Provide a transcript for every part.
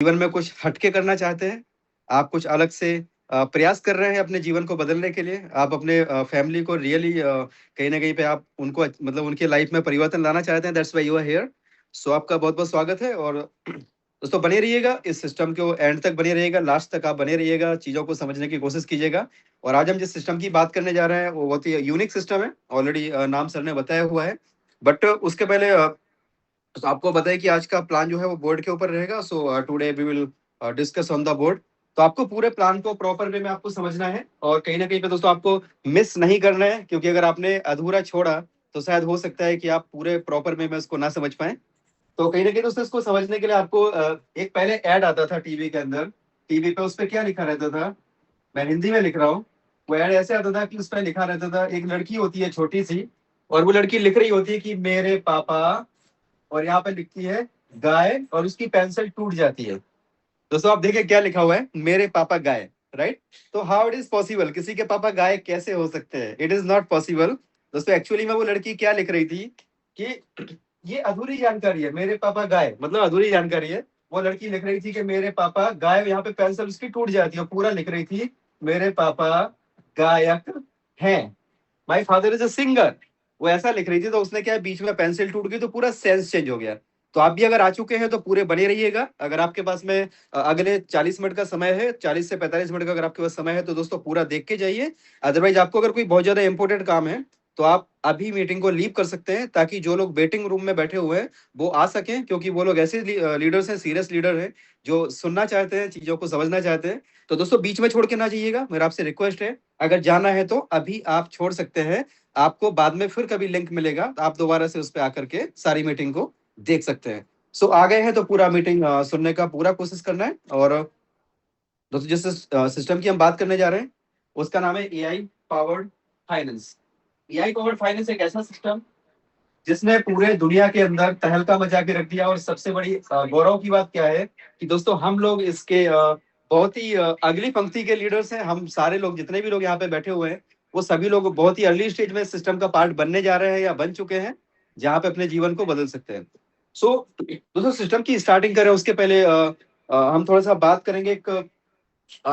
जीवन में कुछ हटके करना चाहते हैं, आप कुछ अलग से प्रयास कर रहे हैं अपने जीवन को बदलने के लिए, आप अपने फैमिली को रियली कहीं ना कहीं पे आप उनको मतलब उनके लाइफ में परिवर्तन लाना चाहते हैं, that's why you are here. So आपका बहुत बहुत स्वागत है। और दोस्तों बने रहिएगा, इस सिस्टम को एंड तक बने रहिएगा, लास्ट तक आप बने रहिएगा, चीज़ों को समझने की कोशिश कीजिएगा। और आज हम जिस सिस्टम की बात करने जा रहे हैं वो बहुत ही यूनिक सिस्टम है, ऑलरेडी नाम सर ने बताया हुआ है। बट उसके पहले तो आपको बताया कि आज का प्लान जो है वो बोर्ड के ऊपर रहेगा। So today we will discuss on the board. तो आपको पूरे प्लान को प्रॉपर वे में आपको समझना है और कहीं ना कहीं पे दोस्तों आपको मिस नहीं करना है, क्योंकि अगर आपने अधूरा छोड़ा तो शायद हो सकता है कि आप पूरे प्रॉपर वे में उसको ना समझ पाए। तो कहीं ना कहीं दोस्तों इसको समझने के लिए आपको एक पहले ऐड आता था टीवी के अंदर, टीवी पे उस पर क्या लिखा रहता था, मैं हिंदी में लिख रहा हूँ। वो ऐड ऐसे आता था कि उस पर लिखा रहता था, एक लड़की होती है छोटी सी, और वो लड़की लिख रही होती है कि मेरे पापा, और यहाँ पे लिखती है गाय, और उसकी पेंसिल टूट जाती है। दोस्तों आप देखिए क्या लिखा हुआ है, मेरे पापा गाय, राइट। तो हाउ इट इज पॉसिबल, किसी के पापा गाय कैसे हो सकते हैं, इट इज नॉट पॉसिबल। दोस्तों एक्चुअली में वो लड़की क्या लिख रही थी कि ये अधूरी जानकारी है, मेरे पापा गाय मतलब अधूरी जानकारी है। वो लड़की लिख रही थी कि मेरे पापा गाय, यहाँ पे पेंसिल उसकी टूट जाती है, पूरा लिख रही थी मेरे पापा गायक हैं, my father is a singer. वो ऐसा लिख रही थी, तो उसने क्या बीच में पेंसिल टूट गई तो पूरा सेंस चेंज हो गया। तो आप भी अगर आ चुके हैं तो पूरे बने रहिएगा। अगर आपके पास में अगले 40 मिनट का समय है, 40 से 45 मिनट का अगर आपके पास समय है तो दोस्तों पूरा देख के जाइए। अदरवाइज आपको अगर कोई बहुत ज्यादा इंपॉर्टेंट काम है तो आप अभी मीटिंग को लीव कर सकते हैं, ताकि जो लोग वेटिंग रूम में बैठे हुए हैं वो आ सकें, क्योंकि वो लोग ऐसे लीडर्स हैं, सीरियस लीडर हैं, जो सुनना चाहते हैं, चीजों को समझना चाहते हैं। तो दोस्तों बीच में छोड़ के ना जाइएगा, मेरा आपसे रिक्वेस्ट है। अगर जाना है तो अभी आप छोड़ सकते हैं, आपको बाद में फिर कभी लिंक मिलेगा तो आप दोबारा से उस पर आकर के सारी मीटिंग को देख सकते हैं। सो आ गए हैं तो पूरा मीटिंग सुनने का पूरा कोशिश करना है। और दोस्तों जिस सिस्टम की हम बात करने जा रहे हैं उसका नाम है AI powered finance. AI powered finance एक ऐसा सिस्टम जिसने पूरे दुनिया के अंदर तहलका मचा के रख दिया। और सबसे बड़ी गौरव की बात क्या है कि दोस्तों हम लोग इसके बहुत ही अगली पंक्ति के लीडर्स हैं। हम सारे लोग, जितने भी लोग यहाँ पे बैठे हुए हैं, वो सभी लोग बहुत ही अर्ली स्टेज में सिस्टम का पार्ट बनने जा रहे हैं या बन चुके हैं, जहाँ पे अपने जीवन को बदल सकते हैं। सो दोस्तों सिस्टम की स्टार्टिंग करें उसके पहले हम थोड़ा सा बात करेंगे। एक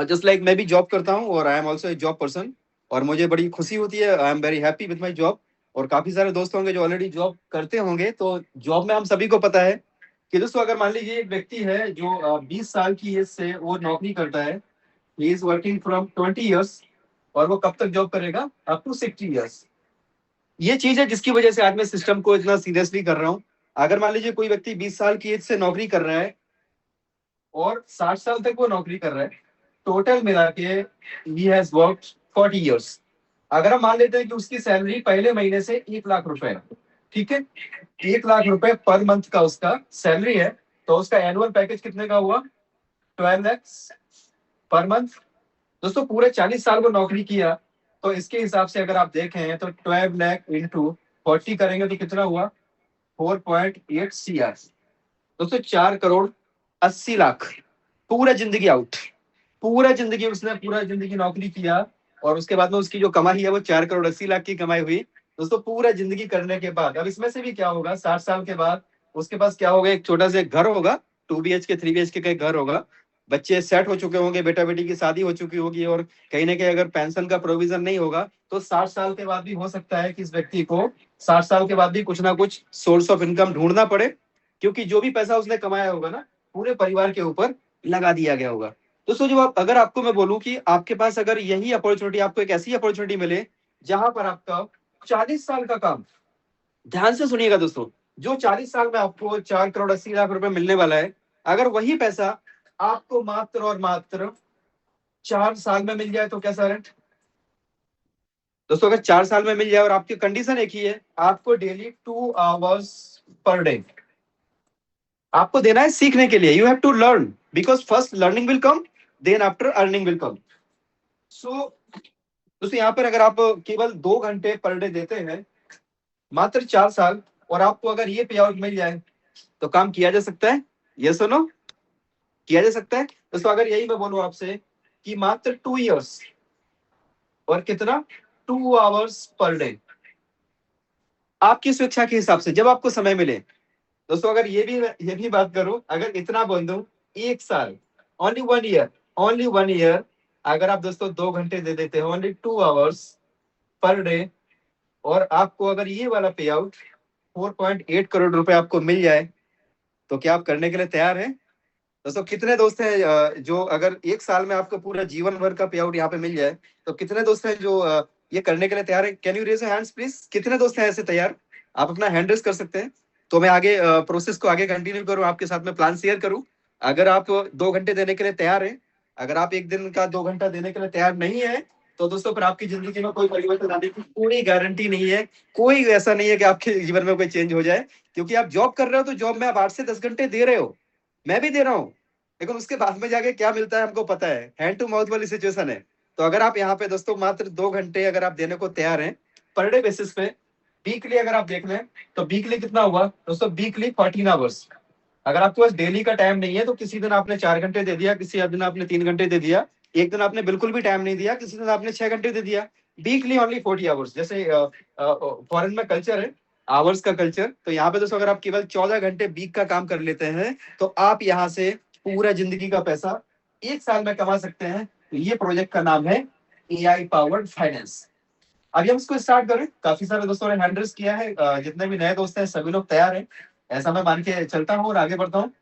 जस्ट लाइक मैं भी जॉब करता हूँ और I am also a job person, और मुझे बड़ी खुशी होती है, I am very happy with my job. और काफी सारे दोस्त होंगे जो ऑलरेडी जॉब करते होंगे। तो जॉब में हम सभी को पता है कि दोस्तों अगर मान लीजिए एक व्यक्ति है जो 20 साल की एज से वो नौकरी करता है, he is working from 20 years, और वो कब तक जॉब करेगा, अप टू 60 ईयर्स। ये चीज है जिसकी वजह से आज मैं सिस्टम को इतना सीरियसली कर रहा हूँ। अगर मान लीजिए कोई व्यक्ति 20 साल की एज से नौकरी कर रहा है और 60 साल तक वो नौकरी कर रहा है, टोटल मिला के ही हैज वर्कड 40 ईयर्स। अगर हम मान लेते हैं कि उसकी सैलरी पहले महीने से 1 लाख रुपए है, ठीक है, 1 लाख रुपए पर मंथ का उसका सैलरी है, तो उसका एनुअल पैकेज कितने का हुआ, 12 लैक्स पर मंथ। दोस्तों पूरे 40 साल को नौकरी किया, तो इसके हिसाब से अगर आप देखें तो 12 लाख इंटू 40 करेंगे तो कितना हुआ, 4.8 CR। दोस्तों 4 करोड़ 80 लाख, पूरा जिंदगी आउट। पूरा जिंदगी उसने पूरा जिंदगी नौकरी किया, और उसके बाद में उसकी जो कमाई है वो 4 करोड़ 80 लाख की कमाई हुई। दोस्तों पूरा जिंदगी करने के बाद अब इसमें से भी क्या होगा, 60 साल के बाद उसके पास क्या होगा, एक छोटा सा घर होगा, 2 BHK 3 BHK का एक घर होगा, बच्चे सेट हो चुके होंगे, बेटा बेटी की शादी हो चुकी होगी, और कहीं ना कहीं अगर पेंशन का प्रोविजन नहीं होगा तो 60 साल के बाद भी हो सकता है कि इस व्यक्ति को 60 साल के बाद भी कुछ ना कुछ सोर्स ऑफ इनकम ढूंढना पड़े, क्योंकि जो भी पैसा उसने कमाया होगा ना पूरे परिवार के ऊपर लगा दिया गया होगा। तो सोचो आप, अगर आपको मैं बोलूं कि आपके पास अगर यही अपॉर्चुनिटी, आपको एक ऐसी अपॉर्चुनिटी मिले जहां पर आपका 40 साल का काम, ध्यान से सुनिएगा दोस्तों, जो 40 साल में आपको 4 करोड़ 80 लाख रुपए मिलने वाला है, अगर वही पैसा आपको मात्र और मात्र 4 साल में मिल जाए तो कैसा है दोस्तों। अगर 4 साल में मिल जाए और आपकी कंडीशन एक ही है, आपको डेली 2 आवर्स पर डे आपको देना है सीखने के लिए। You have to learn, because first learning will come, then after earning will come. So दोस्तों यहाँ पर अगर आप केवल 2 घंटे पर डे देते हैं, मात्र 4 साल, और आपको अगर ये पे आउट मिल जाए तो काम किया जा सकता है, ये सुनो, किया जा सकता है। दोस्तों अगर यही मैं बोलूं आपसे कि मात्र 2 इयर्स और कितना, 2 आवर्स पर डे, आपकी स्वेच्छा के हिसाब से जब आपको समय मिले। दोस्तों अगर ये भी बात करूं, अगर इतना बोल दूं 1 साल, ओनली 1 ईयर, ओनली 1 ईयर, अगर आप दोस्तों 2 घंटे दे देते हो, ओनली 2 आवर्स पर डे, और आपको अगर ये वाला पे आउट 4.8 करोड़ रुपए आपको मिल जाए, तो क्या आप करने के लिए तैयार हैं? दोस्तों कितने दोस्त हैं जो अगर 1 साल में आपको पूरा जीवन भर का पे आउट यहाँ पे मिल जाए, तो कितने दोस्त हैं जो ये करने के लिए तैयार है? Can you raise hands please? कितने दोस्त हैं ऐसे तैयार? आप अपना हैंड रेज कर सकते हैं, तो मैं आगे प्रोसेस को आगे कंटिन्यू करूं, आपके साथ में प्लान शेयर करूं। अगर आप 2 घंटे देने के लिए तैयार हैं, अगर आप एक दिन का 2 घंटा देने के लिए तैयार नहीं है, तो दोस्तों फिर आपकी जिंदगी में कोई परिवर्तन आने की कोई गारंटी नहीं है। कोई ऐसा नहीं है कि आपके जीवन में कोई चेंज हो जाए, क्योंकि आप जॉब कर रहे हो तो जॉब में आप 8 से 10 घंटे दे रहे हो, मैं भी दे रहा हूँ, लेकिन उसके बाद में जाके क्या मिलता है हमको पता है, हैंड टू माउथ वाली सिचुएशन है। तो अगर आप यहाँ पे दोस्तों मात्र 2 घंटे अगर आप देने को तैयार हैं पर डे बेसिस पे, वीकली अगर आप देख लें तो वीकली कितना हुआ दोस्तों? Weekly 14 hours. अगर आपके पास डेली का टाइम नहीं है तो किसी दिन आपने 4 घंटे दे दिया, किसी दिन आपने 3 घंटे दे दिया, एक दिन आपने बिल्कुल भी टाइम नहीं दिया, किसी दिन आपने 6 घंटे दे दिया। वीकली ओनली 40 आवर्स, जैसे फॉरेन में कल्चर है आवर्स का कल्चर, तो यहाँ पे दोस्तों अगर आप केवल 14 घंटे वीक का काम कर लेते हैं, तो आप यहाँ से पूरा जिंदगी का पैसा 1 साल में कमा सकते हैं। तो ये प्रोजेक्ट का नाम है एआई पावर्ड फाइनेंस। अभी हम इसको स्टार्ट करें। काफी सारे दोस्तों ने हैंड रेज किया है, जितने भी नए दोस्त हैं सभी लोग तैयार हैं, ऐसा मैं मान के चलता हूँ और आगे बढ़ता हूँ।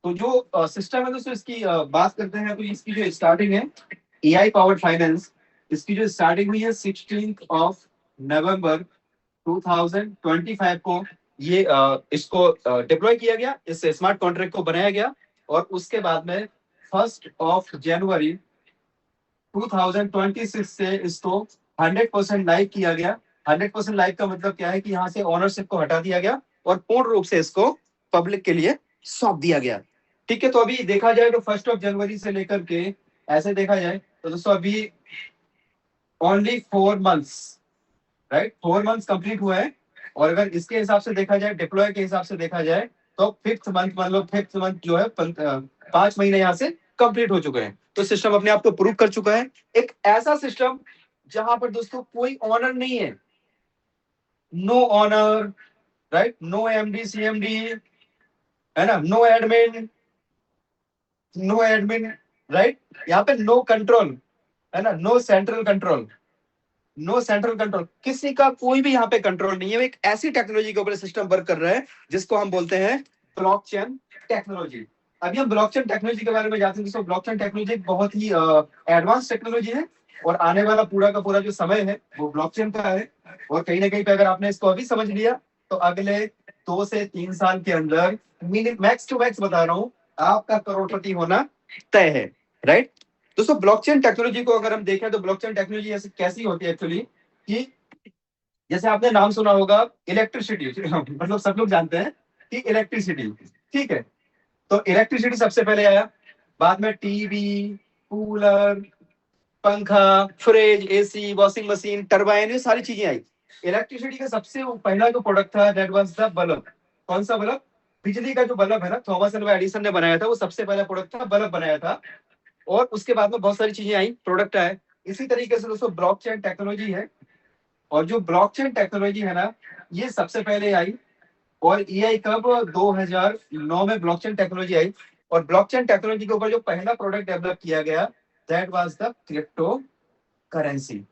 तो जो सिस्टम है दोस्तों इसकी बात करते हैं, तो इसकी जो स्टार्टिंग है एआई पावर्ड फाइनेंस, इसकी जो स्टार्टिंग हुई है 16 ऑफ नवंबर 2025 को, ये इसको डिप्लॉय किया गया, इस स्मार्ट कॉन्ट्रैक्ट को बनाया गया, और उसके बाद में 1 जनवरी 2026 से इसको 100% लाइव किया गया। 100% लाइव का मतलब क्या है कि यहाँ से ओनरशिप को हटा दिया गया और पूर्ण रूप से इसको पब्लिक के लिए सौंप दिया गया। ठीक है, तो अभी देखा जाए तो 1 जनवरी से लेकर के ऐसे देखा जाए तो दोस्तों अभी only 4 months, right, 4 months complete हुआ है। और अगर इसके हिसाब से देखा जाए, डिप्लॉय के हिसाब से देखा जाए, तो 5th मंथ, मान लो 5th मंथ जो है 5 महीने यहाँ से कंप्लीट हो चुके हैं। तो सिस्टम अपने आप को प्रूव कर चुका है। एक ऐसा सिस्टम जहां पर दोस्तों कोई ऑनर नहीं है, no owner, right, no MD CMD, है ना, no admin, no admin, right, यहाँ पे नो कंट्रोल, है ना, no central control, no central control, किसी का कोई भी यहाँ पे कंट्रोल नहीं है। एक ऐसी टेक्नोलॉजी के ऊपर सिस्टम वर्क कर रहा है जिसको हम बोलते हैं ब्लॉकचेन टेक्नोलॉजी। अभी हम ब्लॉकचेन टेक्नोलॉजी के बारे में जानते हैं। दोस्तों ब्लॉकचेन टेक्नोलॉजी बहुत ही एडवांस टेक्नोलॉजी है, और आने वाला पूरा का पूरा जो समय है वो ब्लॉकचेन का है। और कहीं ना कहीं पे अगर आपने इसको अभी समझ लिया, तो अगले 2 से 3 साल के अंदर मैक्स टू मैक्स बता रहा हूँ, आपका करोड़पति होना तय है, राइट। दोस्तों ब्लॉकचेन टेक्नोलॉजी को अगर हम देखें तो ब्लॉकचेन टेक्नोलॉजी ऐसे कैसी होती है एक्चुअली, कि जैसे आपने नाम सुना होगा इलेक्ट्रिसिटी, मतलब सब लोग जानते हैं कि इलेक्ट्रिसिटी, ठीक है, तो इलेक्ट्रिसिटी सबसे पहले आया, बाद में टीवी, कूलर, पंखा, fridge, AC, washing machine, turbine, ये सारी चीजें आई। इलेक्ट्रिसिटी का सबसे पहला जो प्रोडक्ट था दैट वाज द बल्ब। कौन सा बल्ब? बिजली का जो बल्ब है ना, थॉमस एल्वा एडिसन ने बनाया था, वो सबसे पहला प्रोडक्ट था, बल्ब बनाया था। और उसके बाद में बहुत सारी चीजें आई, प्रोडक्ट आए। इसी तरीके से दोस्तों ब्लॉकचेन टेक्नोलॉजी है, और जो ब्लॉकचेन टेक्नोलॉजी है ना, ये सबसे पहले आई। और एआई कब? 2009 में ब्लॉकचेन टेक्नोलॉजी आई। और ब्लॉकचेन टेक्नोलॉजी के ऊपर जो पहला प्रोडक्ट डेवलप किया गया that was the crypto currency.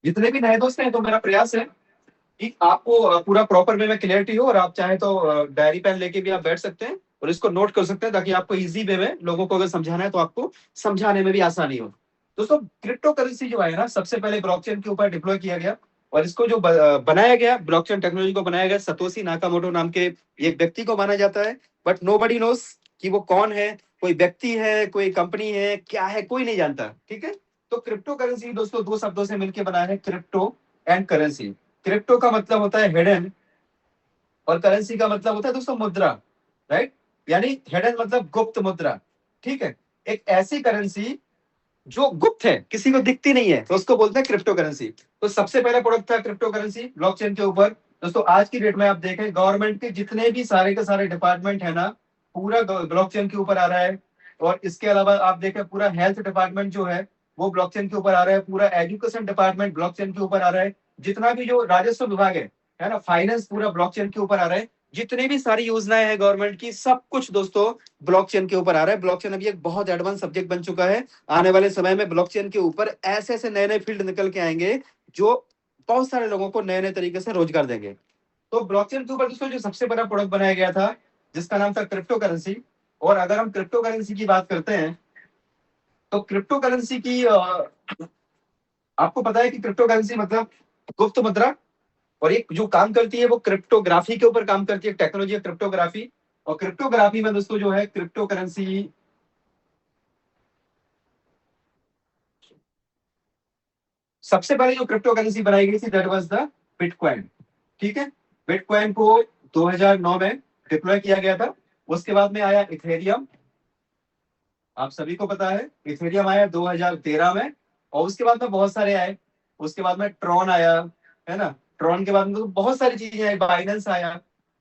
जितने भी नए दोस्त हैं, तो मेरा प्रयास है कि आपको पूरा प्रॉपर वे में क्लियरिटी हो, और आप चाहे तो डायरी पेन लेके भी आप बैठ सकते हैं और इसको नोट कर सकते हैं, ताकि आपको इजी वे में लोगों को अगर समझाना है तो आपको समझाने में भी आसानी हो। दोस्तों क्रिप्टो करेंसी जो है ना, सबसे पहले ब्लॉकचेन के ऊपर डिप्लॉय किया गया, और इसको जो बनाया गया, ब्लॉकचेन टेक्नोलॉजी को बनाया गया, सतोशी नाकामोटो नाम के एक व्यक्ति को माना जाता है। बट नोबडी नोस कि वो कौन है, कोई व्यक्ति है, कोई कंपनी है, क्या है, कोई नहीं जानता, ठीक है। तो क्रिप्टो करेंसी दोस्तों 2 शब्दों से मिलकर बना है, क्रिप्टो एंड करेंसी। क्रिप्टो का मतलब होता है हिडन, और करेंसी का मतलब होता है दोस्तों मुद्रा, राइट, यानी हिडन मतलब गुप्त मुद्रा, ठीक है। एक ऐसी करेंसी जो गुप्त है, किसी को दिखती नहीं है, तो उसको बोलते हैं क्रिप्टो करेंसी। तो सबसे पहला प्रोडक्ट था क्रिप्टो करेंसी ब्लॉकचेन के ऊपर। दोस्तों आज की डेट में आप देखें, गवर्नमेंट के जितने भी सारे के सारे डिपार्टमेंट है ना, पूरा ब्लॉकचेन के ऊपर आ रहा है। और इसके अलावा आप देखें, पूरा हेल्थ डिपार्टमेंट जो है वो ब्लॉकचेन के ऊपर आ रहा है, पूरा एजुकेशन डिपार्टमेंट ब्लॉकचेन के ऊपर आ रहा है, जितना भी जो राजस्व विभाग है ना, फाइनेंस पूरा ब्लॉकचेन के ऊपर आ रहा है। जितने भी सारी योजनाएं हैं गवर्नमेंट की, सब कुछ दोस्तों ब्लॉकचेन के ऊपर आ रहा है। ब्लॉकचेन अभी एक बहुत एडवांस सब्जेक्ट बन चुका है। आने वाले समय में ब्लॉकचेन के ऊपर ऐसे ऐसे नए नए फील्ड निकल के आएंगे जो बहुत सारे लोगों को नए नए तरीके से रोजगार देंगे। तो ब्लॉकचेन के ऊपर दोस्तों जो सबसे बड़ा प्रोडक्ट बनाया गया था जिसका नाम था क्रिप्टो करेंसी। और अगर हम क्रिप्टो करेंसी की बात करते हैं तो क्रिप्टो करेंसी की आपको पता है कि क्रिप्टो करेंसी मतलब गुप्त मुद्रा, और एक जो काम करती है वो क्रिप्टोग्राफी के ऊपर काम करती है, टेक्नोलॉजी है क्रिप्टोग्राफी। और क्रिप्टोग्राफी में दोस्तों जो है क्रिप्टो करेंसी, सबसे पहले जो क्रिप्टो करेंसी बनाई गई थी दैट वाज द बिटकॉइन। ठीक है, बिटकॉइन को 2009 में डिप्लॉय किया गया था। उसके बाद में आया इथेरियम, आप सभी को पता है इथेरियम आया 2013 में। और उसके बाद में बहुत सारे आए, उसके बाद में ट्रॉन आया, है ना। ट्रॉन के बाद में तो बहुत सारी चीजें आई, बाइनेंस आया,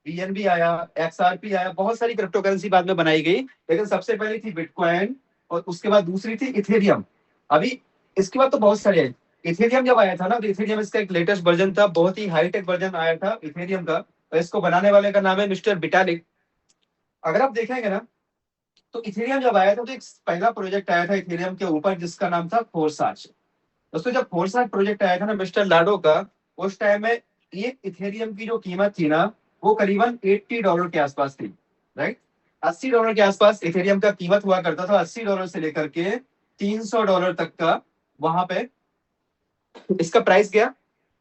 बीएनबी आया, एक्सआरपी आया, बहुत सारी क्रिप्टो करेंसी बाद में बनाई गई। लेकिन सबसे पहले थी बिटकॉइन और उसके बाद दूसरी थी इथेरियम। अभी इसके बाद तो बहुत सारे आए। इथेरियम जब आया था ना तो इथेरियम इसका एक लेटेस्ट वर्जन था, बहुत ही हाईटेक वर्जन आया था इथेरियम का। और इसको बनाने वाले का नाम है मिस्टर विटालिक। अगर आप देखेंगे ना तो इथेरियम जब आया था तो एक पहला प्रोजेक्ट आया था इथेरियम के ऊपर जिसका नाम था फोरसाच। दोस्तों जब फोरसाच प्रोजेक्ट आया था ना मिस्टर लाडो का, उस टाइम में एक इथेरियम की जो कीमत थी ना वो करीबन $80 के आसपास थी, राइट। $80 के आसपास इथेरियम का कीमत हुआ करता था, $80 से लेकर के $300 तक का वहां पे इसका प्राइस गया।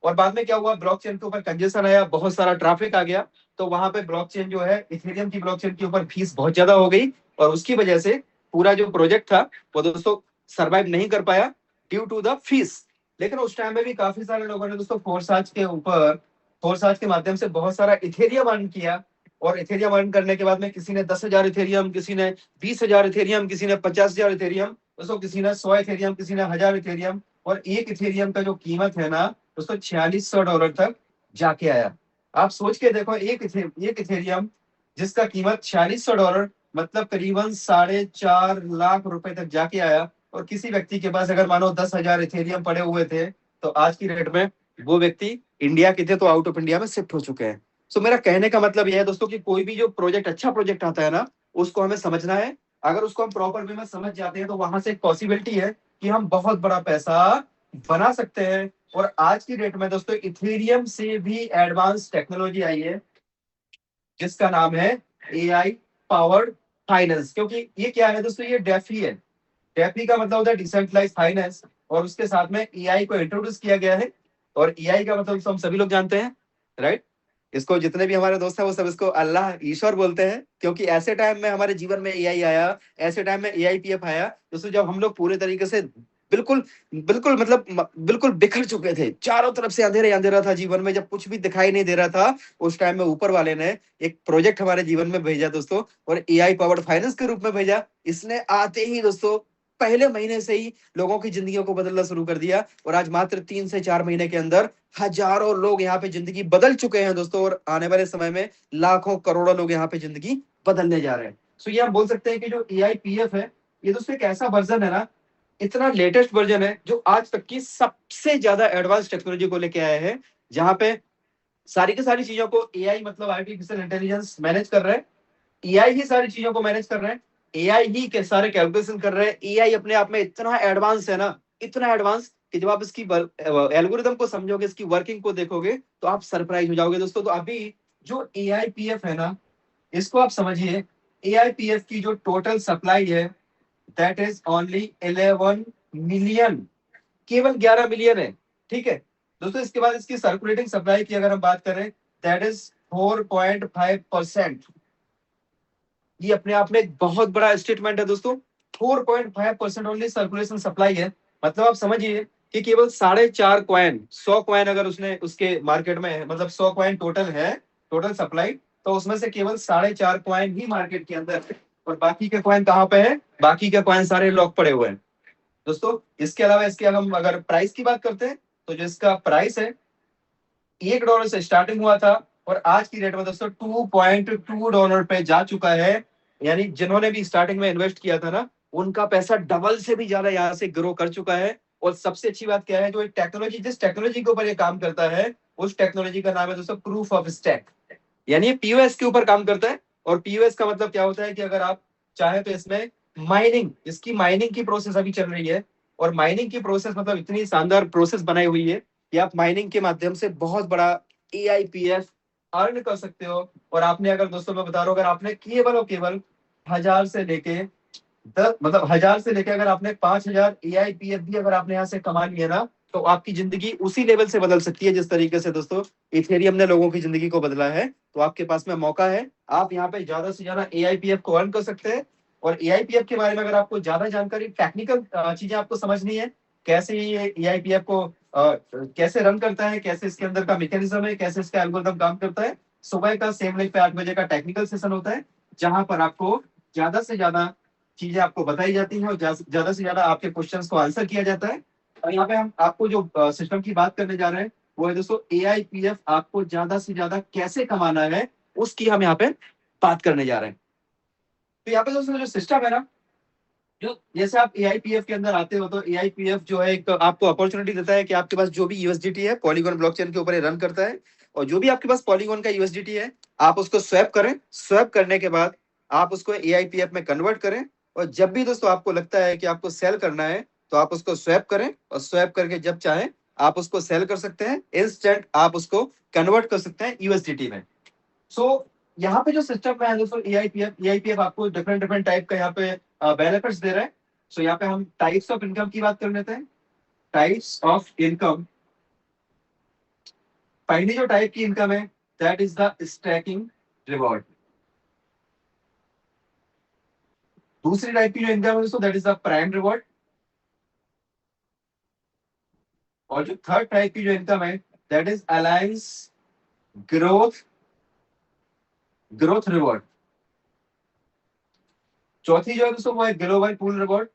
और बाद में क्या हुआ, ब्लॉकचेन के ऊपर कंजेशन आया, बहुत सारा ट्रैफिक आ गया। तो वहां पे ब्लॉकचेन जो है इथेरियम की ब्लॉकचेन के ऊपर फीस बहुत ज्यादा हो गई। और उसकी वजह से पूरा जो प्रोजेक्ट था वो दोस्तों सरवाइव नहीं कर पाया ड्यू टू द फीस। लेकिन उस टाइम में भी काफी सारे लोगों ने दोस्तों फोरसाच के ऊपर, फोरसाच के माध्यम से बहुत सारा इथेरियम अर्न किया। और इथेरियम अर्न करने के बाद में किसी ने 10,000 इथेरियम, किसी ने 20,000 इथेरियम, किसी ने 50,000 इथेरियम, दोस्तों किसी ने 100 इथेरियम, किसी ने 1,000 इथेरियम। और एक इथेरियम का जो कीमत है ना दोस्तों $4600 तक जाके आया। आप सोच के देखो, एक इथेरियम जिसका कीमत $4600 मतलब करीबन 4.5 लाख रुपए तक जाके आया। और किसी व्यक्ति के पास अगर मानो 10,000 इथेरियम पड़े हुए थे तो आज की डेट में वो व्यक्ति इंडिया के थे तो आउट ऑफ इंडिया में शिफ्ट हो चुके हैं। सो मेरा कहने का मतलब यह है दोस्तों कि कोई भी जो प्रोजेक्ट, अच्छा प्रोजेक्ट आता है ना उसको हमें समझना है। अगर उसको हम प्रॉपर वे में समझ जाते हैं तो वहां से एक पॉसिबिलिटी है कि हम बहुत बड़ा पैसा बना सकते हैं। और आज की डेट में दोस्तों इथेरियम से भी एडवांस टेक्नोलॉजी आई है जिसका नाम है एआई पावर्ड फाइनेंस। क्योंकि ये क्या है दोस्तों, ये डेफी है। डेफी का मतलब होता है डिसेंट्रलाइज फाइनेंस, और उसके साथ में एआई को इंट्रोड्यूस किया गया है। और एआई का मतलब तो हम सभी लोग जानते हैं, राइट। इसको जितने भी हमारे दोस्त हैं वो सब इसको अल्लाह, ईश्वर बोलते हैं। क्योंकि ऐसे टाइम में हमारे जीवन में एआई आया, ऐसे टाइम में एआईपीएफ आया दोस्तों जब हम लोग पूरे तरीके से बिल्कुल बिल्कुल मतलब बिल्कुल बिखर चुके थे, चारों तरफ से अंधेरे अंधेरा था जीवन में, जब कुछ भी दिखाई नहीं दे रहा था। उस टाइम में ऊपर वाले ने एक प्रोजेक्ट हमारे जीवन में भेजा दोस्तों, और एआई पावर्ड फाइनेंस के रूप में भेजा। इसने आते ही दोस्तों पहले महीने से ही लोगों की जिंदगियों को बदलना शुरू कर दिया। और आज मात्र 3 से 4 महीने के अंदर हजारों लोग यहाँ पे जिंदगी बदल चुके हैं दोस्तों। और आने वाले समय में लाखों करोड़ों लोग यहाँ पे जिंदगी बदलने जा रहे हैं। सो ये हम बोल सकते हैं कि जो एआईपीएफ है ये दोस्तों एक ऐसा वर्जन है ना, इतना लेटेस्ट वर्जन है जो आज तक की सबसे ज्यादा एडवांस टेक्नोलॉजी को लेके आया है। जहां पे सारी की सारी चीजों को एआई मतलब आर्टिफिशियल इंटेलिजेंस मैनेज कर रहा है। एआई ही सारी चीजों को मैनेज कर रहे हैं, एआई ही के सारे कैलकुलेशन कर रहे हैं। एआई अपने आप में इतना एडवांस है ना, इतना एडवांस कि जब आप इसकी एल्गोरिदम को समझोगे, इसकी वर्किंग को देखोगे तो आप सरप्राइज हो जाओगे दोस्तों। तो अभी जो एआईपीएफ है ना, इसको आप समझिए, एआईपीएफ की जो टोटल सप्लाई है दैट इज ओनली 11 मिलियन, केवल 11 मिलियन है। ठीक है दोस्तों, इसके बाद इसकी सर्कुलेटिंग सप्लाई की अगर हम बात करें दैट इज 4.5%। ये अपने आप में एक बहुत बड़ा स्टेटमेंट है दोस्तों। 4.5% ओनली सर्कुलेशन सप्लाई है। मतलब आप समझिए कि केवल 4.5 कॉइन, 100 कॉइन अगर उसने उसके मार्केट में है, मतलब 100 कॉइन टोटल है, टोटल सप्लाई, तो उसमें से केवल 4.5 कॉइन ही मार्केट के अंदर है। और बाकी के कॉइन कहाँ पे है, बाकी के कॉइन सारे लॉक पड़े हुए हैं दोस्तों। इसके अलावा इसके हम अगर प्राइस की बात करते हैं तो जिसका प्राइस है $1 से स्टार्टिंग हुआ था और आज की डेट में दोस्तों $2.2 पे जा चुका है। यानी जिन्होंने भी स्टार्टिंग में इन्वेस्ट किया था ना उनका पैसा डबल से भी ज्यादा यहाँ से ग्रो कर चुका है। और सबसे अच्छी बात क्या है, जो टेक्नोलॉजी, जिस टेक्नोलॉजी के ऊपर ये काम करता है उस टेक्नोलॉजी का नाम है दोस्तों प्रूफ ऑफ स्टैक। यानी ये पीओएस के ऊपर काम करता है। और पीओएस का मतलब क्या होता है कि अगर आप चाहे तो इसमें माइनिंग, इसकी माइनिंग की प्रोसेस अभी चल रही है। और माइनिंग की प्रोसेस मतलब इतनी शानदार प्रोसेस बनाई हुई है कि आप माइनिंग के माध्यम से बहुत बड़ा एआईपीएफ अर्न कर सकते हो। और आपने अगर दोस्तों मैं बता रहा हूँ, अगर आपने केवल और केवल 1000 से लेके 10 मतलब 1000 से लेके अगर आपने 5000 एआईपीएफ भी अगर आपने यहाँ से कमा लिया ना, तो आपकी जिंदगी उसी लेवल से बदल सकती है जिस तरीके से दोस्तों इथेरियम ने लोगों की जिंदगी को बदला है। तो आपके पास में मौका है, आप यहाँ पे ज्यादा से ज्यादा एआईपीएफ को अर्न कर सकते हैं। और एआईपीएफ के बारे में अगर आपको ज्यादा जानकारी, टेक्निकल चीजें आपको समझनी है, कैसे ये एआईपीएफ को कैसे रन करता है, कैसे इसके अंदर का मैकेनिज्म है, कैसे इसका एल्गोरिथम काम करता है, सुबह का सेम लाइफ पे 8 बजे का टेक्निकल सेशन होता है, जहां पर आपको ज्यादा से ज्यादा चीजें आपको बताई जाती हैं और ज्यादा से ज्यादा आपके क्वेश्चंस को आंसर किया जाता है। और यहाँ पे हम आपको जो सिस्टम की बात करने जा रहे हैं वो है दोस्तों एआईपीएफ आपको ज्यादा से ज्यादा कैसे कमाना है, उसकी हम यहाँ पे बात करने जा रहे हैं। तो यहाँ पे दोस्तों जो सिस्टम है ना, जो जैसे आप एआईपीएफ के अंदर आते हो तो एआईपीएफ जो है एक आपको अपॉर्चुनिटी देता है कि आपके पास जो भी यूएसडीटी है पॉलीगॉन ब्लॉकचेन के ऊपर रन करता है। और जो भी आपके पास पॉलीगॉन का यूएसडीटी है आप उसको स्वैप करें, स्वैप करने के बाद आप उसको एआईपीएफ में कन्वर्ट करें। और जब भी दोस्तों आपको लगता है कि आपको सेल करना है तो आप उसको स्वैप करें, और स्वैप करके जब चाहे आप उसको सेल कर सकते हैं, इंस्टेंट आप उसको कन्वर्ट कर सकते हैं यूएसडीटी में। सो यहाँ पे जो सिस्टम है दोस्तों एआईपीएफ आपको डिफरेंट डिफरेंट टाइप का यहाँ पे बेनिफिट्स दे रहा है। सो यहाँ पे हम टाइप्स ऑफ इनकम की बात कर लेते हैं। टाइप्स ऑफ इनकम, पहली जो टाइप की इनकम है that is the stacking reward. दूसरी टाइप की जो इनकम है दोस्तों that is the prime reward. और जो थर्ड टाइप की जो इनकम है that is alliance growth growth reward. चौथी जो है दोस्तों वो है ग्लोबल पूल रिवॉर्ड।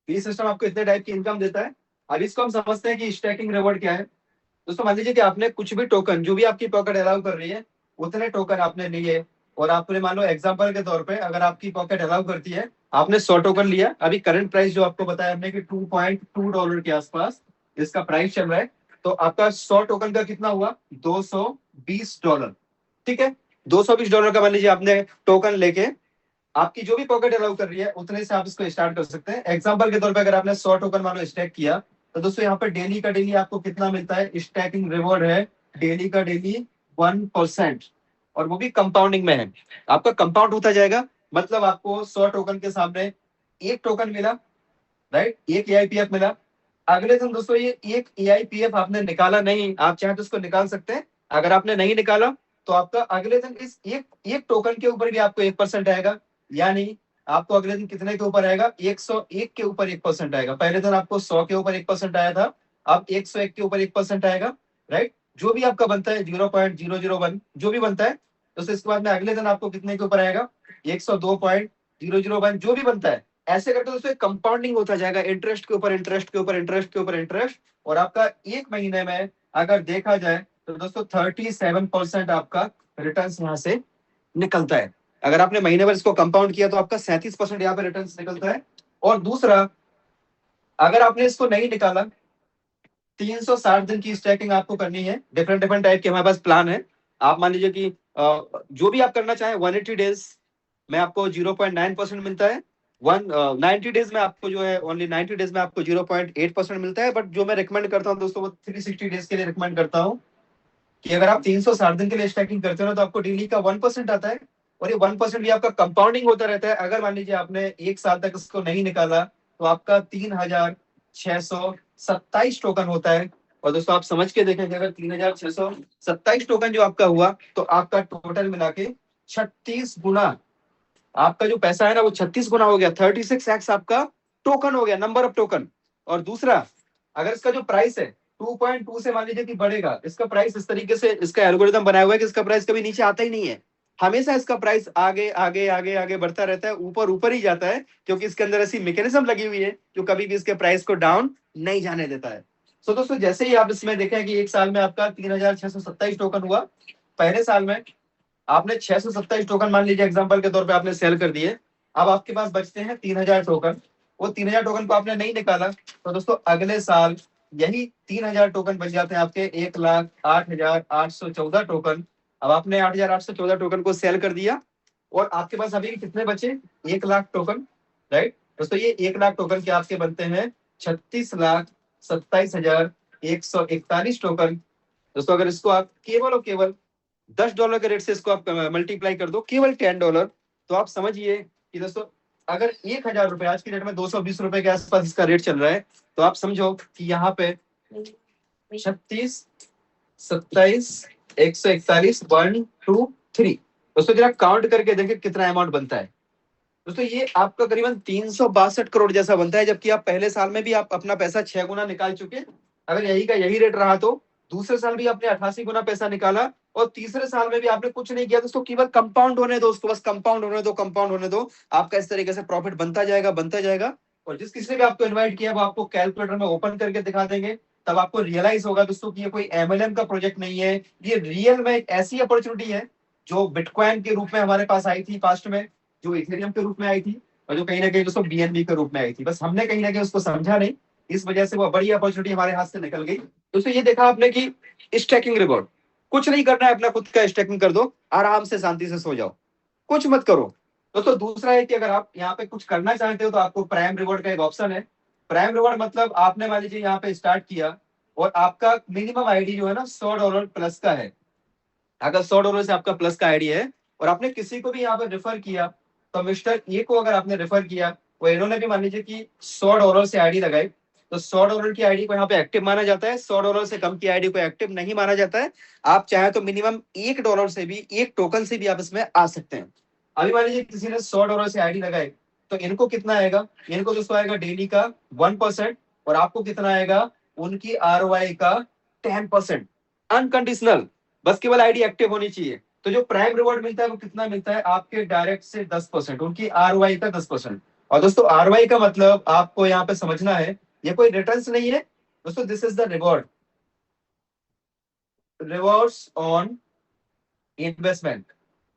ये सिस्टम आपको इतने टाइप की इनकम देता है। अब इसको हम समझते हैं कि स्टैकिंग रिवॉर्ड क्या है। दोस्तों मान लीजिए कि आपने कुछ भी टोकन, जो भी आपकी पॉकेट अलाउ कर रही है उतने टोकन आपने लिए। और आपने मान लो एग्जांपल के तौर पे अगर आपकी पॉकेट अलाउ करती है, आपने 100 टोकन लिया, अभी करंट प्राइस जो आपको बताया हमने कि $2.2 के आसपास इसका प्राइस चल रहा है। तो आपका 100 टोकन का कितना हुआ, $220। ठीक है, $220 का मान लीजिए आपने टोकन लेके आपकी जो भी पॉकेट अलाउ कर रही है उतने से आप इसको स्टार्ट कर सकते हैं। एग्जांपल के तौर पे अगर आपने 100 टोकन मान लो स्टैक किया, तो दोस्तों यहाँ पे डेली का डेली आपको कितना मिलता है, स्टैकिंग रिवॉर्ड है डेली का डेली 1%। और वो भी कंपाउंडिंग में है, आपका कंपाउंड होता जाएगा। मतलब आपको 100 टोकन के सामने एक टोकन मिला, राइट, एक एआईपीएफ मिला। अगले दिन दोस्तों ये एक एआईपीएफ आपने निकाला नहीं, आप चाहे तो उसको निकाल सकते हैं। अगर आपने नहीं निकाला तो आपका अगले दिन इस एक एक टोकन के ऊपर भी आपको 1% आएगा। यानी आपको अगले दिन कितने के ऊपर आएगा, 101 के ऊपर 1% आएगा। पहले दिन आपको 100 के ऊपर 1% आया था, अब 101 के ऊपर 1% आएगा, राइट। जो भी आपका बनता है 0.001 जो भी बनता है, तो इसके बाद में अगले दिन आपको कितने के ऊपर आएगा, 102.001 जो भी बनता है। ऐसे करके दोस्तों कंपाउंडिंग होता जाएगा, इंटरेस्ट के ऊपर इंटरेस्ट के ऊपर इंटरेस्ट के ऊपर इंटरेस्ट। और आपका एक महीने में अगर देखा जाए तो दोस्तों 37% आपका रिटर्न यहाँ से निकलता है। अगर आपने महीने भर इसको कंपाउंड किया तो आपका 37% यहाँ पे रिटर्न निकलता है। और दूसरा, अगर आपने इसको नहीं निकाला, 360 दिन की स्टैकिंग आपको करनी है। डिफरेंट डिफरेंट टाइप के हमारे पास प्लान है। आप मान लीजिए कि जो भी आप करना चाहें 180 डेज में आपको 0.9% मिलता है। 90 डेज में आपको जो है ओनली 90 डेज में आपको 0.8% मिलता है। बट जो मैं रिकमेंड करता हूँ दोस्तों वो 360 डेज के लिए रिकमेंड करता हूँ कि अगर आप 360 दिन के लिए स्टैकिंग करते हो ना तो आपको डेली का 1% आता है। और ये 1% भी आपका कंपाउंडिंग होता रहता है। अगर मान लीजिए आपने एक साल तक इसको नहीं निकाला तो आपका 3627 टोकन होता है। और दोस्तों आप समझ के देखें कि अगर 3627 टोकन जो आपका हुआ तो आपका टोटल मिला के 36 गुना आपका जो पैसा है ना वो 36 गुना हो गया। 36x आपका टोकन हो गया, नंबर ऑफ टोकन। और दूसरा, अगर इसका जो प्राइस है 2.2 से मान लीजिए कि बढ़ेगा, इसका प्राइस इस तरीके से इसका एल्गोरिदम बनाया हुआ है कि इसका प्राइस कभी नीचे आता ही नहीं है। हमेशा इसका प्राइस आगे आगे आगे आगे बढ़ता रहता है, ऊपर ऊपर ही जाता है, क्योंकि इसके अंदर ऐसी मैकेनिज्म लगी हुई है जो कभी भी इसके प्राइस को डाउन नहीं जाने देता है। सो दोस्तों जैसे ही आप इसमें देखें कि एक साल में आपका 3627 टोकन हुआ, पहले साल में आपने 627 टोकन मान लीजिए एग्जांपल के तौर पे आपने सेल कर दिए। अब आपके पास बचते हैं 3000 टोकन। वो 3000 टोकन को आपने नहीं निकाला तो दोस्तों अगले साल यही 3000 टोकन बन जाते हैं आपके 1,08,814 टोकन। अब आपने 8,814 टोकन को सेल कर दिया और आपके पास अभी कितने बचे? 1 लाख टोकन, राइट दोस्तों। ये 1 लाख टोकन के आपके बनते हैं 36,27,141 टोकन। दोस्तों अगर इसको आप केवल और केवल $10 के रेट से इसको आप मल्टीप्लाई कर दो, केवल $10, तो आप समझिए कि दोस्तों अगर 1,000 रुपए आज की डेट में 220 रुपए के आसपास इसका रेट चल रहा है, तो आप समझो कि यहाँ पे 36, 27, 141, 1, 2, 3। दोस्तों जरा काउंट करके देखिए कितना अमाउंट बनता है। दोस्तों ये आपका करीबन 362 करोड़ जैसा बनता है, जबकि आप पहले साल में भी आप अपना पैसा 6 गुना निकाल चुके। अगर यही का यही रेट रहा तो दूसरे साल भी आपने 88 गुना पैसा निकाला और तीसरे साल में भी आपने कुछ नहीं किया। दोस्तों केवल कंपाउंड होने दो उसको, बस कंपाउंड होने दो, कंपाउंड होने दो, आपका इस तरीके से प्रॉफिट बनता जाएगा, बनता जाएगा। और जिस किसी ने भी आपको इन्वाइट किया वो आपको कैलकुलेटर में ओपन करके दिखा देंगे, तब आपको रियलाइज होगा दोस्तों कि ये कोई एमएलएम का प्रोजेक्ट नहीं है, ये रियल में एक ऐसी अपॉर्चुनिटी है जो बिटकॉइन के रूप में हमारे पास आई थी पास्ट में, जो इथेरियम के रूप में आई थी, और जो कहीं ना कहीं दोस्तों बीएनबी के रूप में आई थी। बस हमने कहीं ना कहीं उसको समझा नहीं, इस वजह से वो बड़ी अपॉर्चुनिटी हमारे हाथ से निकल गई। दोस्तों ये देखा आपने कि स्टैकिंग रिवॉर्ड, कुछ नहीं करना है, अपना खुद का स्टैकिंग कर दो, आराम से शांति से सो जाओ, कुछ मत करो। दोस्तों दूसरा है कि अगर आप यहाँ पे कुछ करना चाहते हो तो आपको प्राइम रिवॉर्ड का एक ऑप्शन है। प्राइम रिवॉर्ड मतलब आपने मान लीजिए यहाँ पे स्टार्ट किया और आपका मिनिमम आईडी जो है ना $100 प्लस का है। अगर $100 से आपका प्लस का आईडी है और आपने किसी को भी यहाँ पे रेफर किया, तो मिस्टर ए को अगर आपने रेफर किया और इन्होंने भी मान लीजिए कि $100 से आईडी लगाई, तो $100 की आईडी को यहाँ पे एक्टिव माना जाता है, $100 से कम की आईडी को एक्टिव नहीं माना जाता है। आप चाहे तो मिनिमम $1 से भी, एक टोकन से भी आप इसमें आ सकते हैं। अभी मान लीजिए किसी ने $100 से आईडी लगाई, तो इनको कितना आएगा? इनको दोस्तों आएगा डेली का 1%, और आपको कितना आएगा? उनकी आरओआई का 10%, अनकंडीशनल, बस केवल आईडी एक्टिव होनी चाहिए। तो जो प्राइम रिवॉर्ड मिलता है वो कितना मिलता है? आपके डायरेक्ट से 10%, उनकी आरओआई का 10%। और दोस्तों आरओआई का मतलब आपको यहाँ पे समझना है, ये कोई रिटर्न्स नहीं है दोस्तों, this is the reward, rewards on investment.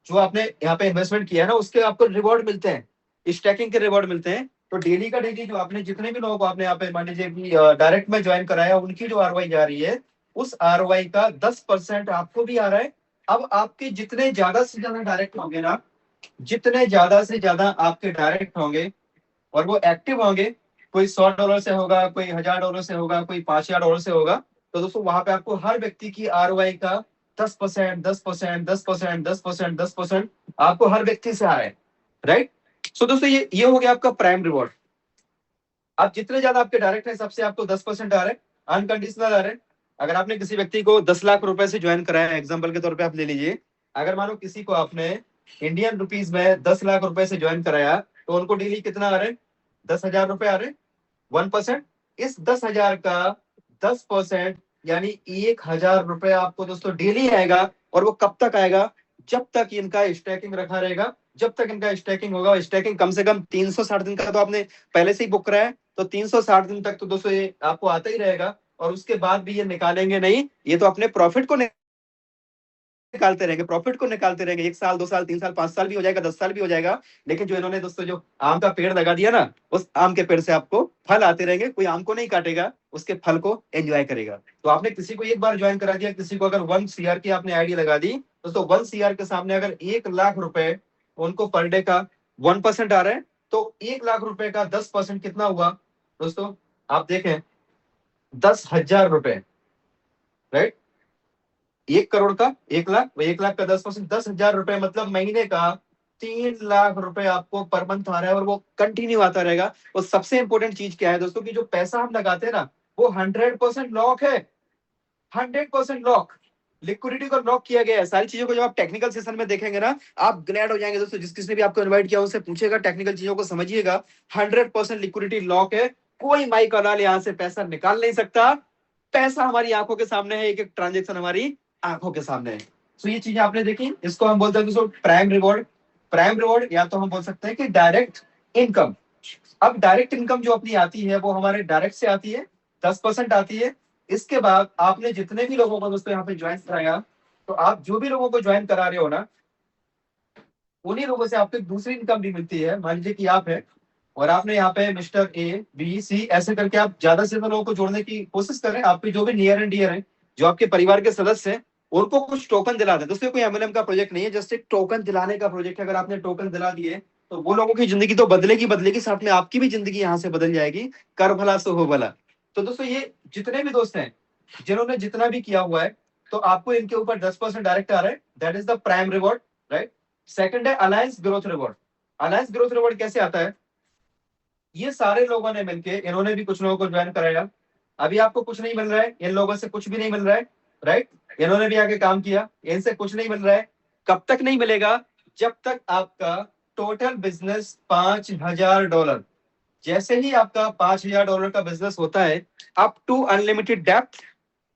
जो आपने यहाँ पे इन्वेस्टमेंट किया है ना, उसके आपको रिवॉर्ड मिलते हैं, स्टैकिंग के रिवॉर्ड मिलते हैं। तो डेली का डेली जो आपने जितने भी लोगों को आपने यहाँ पे मान लीजिए कि डायरेक्ट में ज्वाइन कराया, उनकी जो आरओआई जा रही है, उस आरओआई का 10% आपको भी आ रहा है। अब आपके जितने ज्यादा से ज्यादा डायरेक्ट होंगे ना, जितने ज्यादा से ज्यादा आपके डायरेक्ट होंगे और वो एक्टिव होंगे, कोई $100 से होगा, कोई $1000 से होगा, कोई $5000 से होगा, तो दोस्तों वहां पे आपको हर व्यक्ति की आरओआई का 10%, 10%, 10%, 10%, 10% आपको हर व्यक्ति से आ रहा है, राइट। सो दोस्तों ये हो गया आपका प्राइम रिवॉर्ड। अब जितने ज्यादा आपके डायरेक्ट है, सबसे आपको 10% आ रहा है, अनकंडीशनल आ रहा है। अगर आपने किसी व्यक्ति को 10 लाख रुपए से ज्वाइन कराया, एग्जाम्पल के तौर पे आप ले लीजिए, अगर मानो किसी को आपने इंडियन रुपीज में 10 लाख रुपए से ज्वाइन कराया, तो उनको डेली कितना आ रहा है? 10,000 रुपए आ रहे हैं, 1%। इस 10,000 का 10% यानी 1,000 रुपए आपको दोस्तों डेली आएगा। और वो कब तक आएगा? जब तक इनका स्टैकिंग रखा रहेगा, जब तक इनका स्टैकिंग होगा। स्टैकिंग कम से कम 360 दिन का तो आपने पहले से ही बुक कराया है, तो 360 दिन तक तो दोस्तों ये आपको आता ही रहेगा। और उसके बाद भी ये निकालेंगे नहीं, ये तो अपने प्रॉफिट को निकालते रहेंगे, प्रॉफिट को निकालते रहेंगे। 1 साल, 2 साल, 3 साल, 5 साल भी हो जाएगा, 10 साल भी हो जाएगा। लेकिन जो इन्होंने दोस्तों जो आम का पेड़ लगा दिया ना, उस आम के पेड़ से आपको फल आते रहेंगे, कोई आम को नहीं काटेगा, उसके फल को एंजॉय करेगा। तो आपने किसी को एक बार ज्वाइन करा दिया, किसी को अगर 1 CR की आपने आईडी लगा दी, दोस्तों 1 CR के सामने अगर 1 लाख रुपए उनको पर डे का 1% आ रहा है, तो 1 लाख रुपए का 10% कितना हुआ दोस्तों? आप देखें, 10,000 रुपए, राइट। 1 करोड़ का 1 लाख, 1 लाख का 10%, 10,000 रुपए मतलब महीने का 3 लाख रुपए आपको पर मंथ आ रहा है, और वो कंटिन्यू आता रहेगा। और सबसे इंपॉर्टेंट चीज क्या है दोस्तों, कि जो पैसा हम लगाते हैं ना, वो 100% लॉक है, 100% लॉक, लिक्विडिटी को लॉक किया गया है। सारी चीजों को जब आप टेक्निकल सेशन में देखेंगे ना, आप ग्लैड हो जाएंगे दोस्तों। जिस किसने भी आपको इन्वाइट किया उनसे पूछेगा, टेक्निकल चीजों को समझिएगा। 100% लिक्विडिटी लॉक है, कोई माई कलाल यहाँ से पैसा निकाल नहीं सकता। पैसा हमारी आंखों के सामने है, एक एक ट्रांजेक्शन हमारी आंखों के सामने है। तो ये चीजें आपने देखी, इसको हम बोलते हैं दोस्तों प्राइम रिवॉर्ड। प्राइम रिवॉर्ड या तो हम बोल सकते हैं कि डायरेक्ट इनकम। अब डायरेक्ट इनकम जो अपनी आती है वो हमारे डायरेक्ट से आती है, 10% आती है। इसके बाद आपने जितने भी लोगों को दोस्तों यहाँ पे ज्वाइन कराया, तो आप जो भी लोगों को ज्वाइन करा रहे हो ना, उन्हीं लोगों से आपको एक दूसरी इनकम भी मिलती है। मान लीजिए कि आप है, और आपने यहाँ पे मिस्टर ए बी सी ऐसे करके आप ज्यादा से ज्यादा लोगों को जोड़ने की कोशिश करें। आपके जो भी नियर एंड डियर हैं, जो आपके परिवार के सदस्य हैं, उनको कुछ टोकन दिला दें। दोस्तों कोई एमएलएम का प्रोजेक्ट नहीं है, जस्ट एक टोकन दिलाने का प्रोजेक्ट है। अगर आपने टोकन दिला दिए तो वो लोगों की जिंदगी तो बदलेगी बदलेगी, साथ में आपकी भी जिंदगी यहाँ से बदल जाएगी। कर भला सो हो भला। तो दोस्तों ये जितने भी दोस्त हैं जिन्होंने जितना भी किया हुआ है, तो आपको इनके ऊपर 10% डायरेक्ट आ रहा है। That is the prime reward, right. Second है alliance growth reward. Alliance growth reward कैसे आता है? ये सारे लोगों ने मिलके, इन्होंने भी कुछ लोगों को ज्वाइन कराया। अभी आपको कुछ नहीं मिल रहा है, इन लोगों से कुछ भी नहीं मिल रहा है, राइट। इन्होंने भी आगे काम किया, इनसे कुछ नहीं मिल रहा है। कब तक नहीं मिलेगा? जब तक आपका टोटल बिजनेस $5,000, जैसे ही आपका $5,000 का बिजनेस होता है, up to unlimited depth,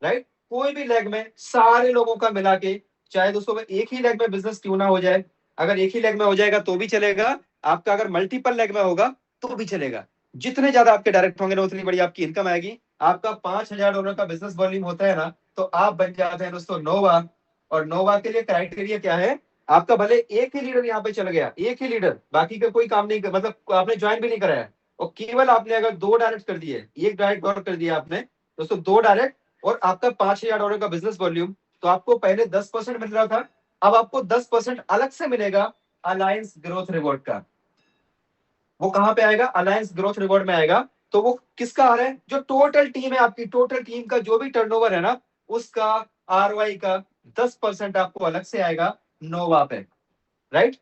right. कोई भी लेग में सारे लोगों का मिला के, चाहे दोस्तों एक ही लेग में बिजनेस क्यों ना हो जाए, अगर एक ही लेग में हो जाएगा तो भी चलेगा, आपका अगर मल्टीपल लेग में होगा तो भी चलेगा। जितने ज्यादा आपके डायरेक्ट होंगे ना, उतनी बड़ी आपकी इनकम आएगी। आपका $5,000 का बिजनेस वॉल्यूम होता है ना, तो आप बन जाते हैं दोस्तों नोवा। और नोवा के लिए क्राइटेरिया क्या है? आपका भले एक ही लीडर यहाँ पे चल गया, एक ही लीडर, बाकी का कोई काम नहीं, मतलब आपने ज्वाइन भी नहीं कराया, और केवल आपने अगर 2 डायरेक्ट कर दिए, एक डायरेक्ट और कर दिया आपने दोस्तों, 2 डायरेक्ट, और आपका $5,000 का बिजनेस वॉल्यूम, तो आपको पहले 10% मिल रहा था, अब आपको 10% अलग से मिलेगा अलायंस ग्रोथ रिवॉर्ड का। वो कहां पे आएगा? अलायंस ग्रोथ रिवॉर्ड में आएगा। तो वो किसका आ रहा है? जो टोटल टीम है आपकी, टोटल टीम का जो भी टर्नओवर है ना, उसका आरओआई का 10% आपको अलग से आएगा नोवा पे, राइट।